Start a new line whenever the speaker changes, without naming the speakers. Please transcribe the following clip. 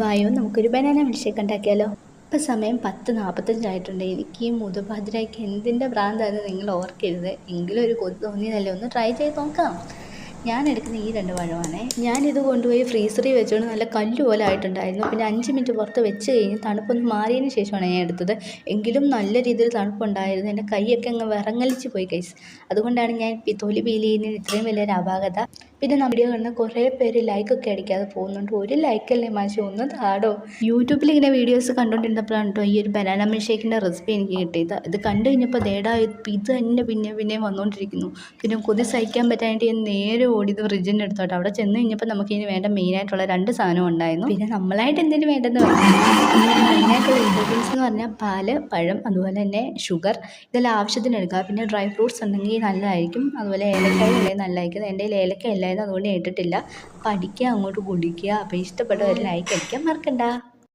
വായോ നമുക്കൊരു banana milk ഉണ്ടാക്കിയാലോ. ഇപ്പം സമയം 10:45 എനിക്ക് ഈ മുതുപാതിരായ്ക്ക് എന്തിൻ്റെ ഭ്രാന്താണെന്ന് നിങ്ങൾ ഓർക്കരുത്. എങ്കിലും ഒരു കൊതി തോന്നിയതല്ലേ, ഒന്ന് ട്രൈ ചെയ്ത് നോക്കാം. ഞാൻ എടുക്കുന്ന ഈ 2 പഴമാണേ. ഞാനിത് കൊണ്ടുപോയി ഫ്രീസറിൽ വെച്ചുകൊണ്ട് നല്ല കല്ല് പോലെ ആയിട്ടുണ്ടായിരുന്നു. പിന്നെ 5 മിനിറ്റ് പുറത്ത് വെച്ച് കഴിഞ്ഞ് തണുപ്പൊന്ന് മാറിയതിന് ശേഷമാണ് ഞാൻ എടുത്തത്. എങ്കിലും നല്ല രീതിയിൽ തണുപ്പുണ്ടായിരുന്നു. എൻ്റെ കൈയൊക്കെ അങ്ങ് വിറങ്ങലിച്ച് പോയി ഗൈസ്. അതുകൊണ്ടാണ് ഞാൻ തൊലി പീൽ ചെയ്യുന്നതിന് ഇത്രയും വലിയൊരു അപാകത. പിന്നെ നമ്മുടെ വീഡിയോ കാണുന്ന കുറേ പേര് ലൈക്കൊക്കെ അടിക്കാതെ പോകുന്നുണ്ട്. ഒരു ലൈക്കല്ലേ മാഷി, ഒന്ന് താടോ. യൂട്യൂബിൽ ഇങ്ങനെ വീഡിയോസ് കണ്ടുകൊണ്ടിരുന്നപ്പോഴാണ് കേട്ടോ ഈ ഒരു ബനാന മിൽക്ക് ഷേക്കിൻ്റെ റെസിപ്പി എനിക്ക് കിട്ടിയത്. ഇത് കണ്ടു കഴിഞ്ഞപ്പോൾ ദേടാ ഇത് തന്നെ പിന്നെയും വന്നുകൊണ്ടിരിക്കുന്നു. പിന്നെ കൊതി സഹിക്കാൻ പറ്റാനായിട്ട് ഞാൻ നേരെ ഓടിയത് ഫ്രിഡ്ജിൻ്റെ അടുത്തോട്ട്. അവിടെ ചെന്ന് കഴിഞ്ഞപ്പോൾ നമുക്കിനി വേണ്ട മെയിനായിട്ടുള്ള 2 സാധനം ഉണ്ടായിരുന്നു. പിന്നെ നമ്മളായിട്ട് എന്തിനു വേണ്ടെന്ന് പറഞ്ഞാൽ മെയിനായിട്ടുള്ള ഇൻഗ്രീഡിയൻസ് എന്ന് പറഞ്ഞാൽ പാല്, പഴം, അതുപോലെ തന്നെ ഷുഗർ, ഇതെല്ലാം ആവശ്യത്തിന് എടുക്കുക. പിന്നെ ഡ്രൈ ഫ്രൂട്ട്സ് ഉണ്ടെങ്കിൽ നല്ലതായിരിക്കും. അതുപോലെ ഏലക്കായ ഉണ്ടെങ്കിൽ നല്ലതായിരിക്കും. എൻ്റെ കയ്യിൽ ഏലക്ക ഇല്ലായിരുന്നു, അതുകൊണ്ട് ഞാൻ ഇട്ടിട്ടില്ല. അപ്പോൾ അടിക്കുക, അങ്ങോട്ട് കുടിക്കുക. അപ്പോൾ ഇഷ്ടപ്പെട്ട ഒരു ലൈക്ക് അടിക്കാൻ മറക്കണ്ട.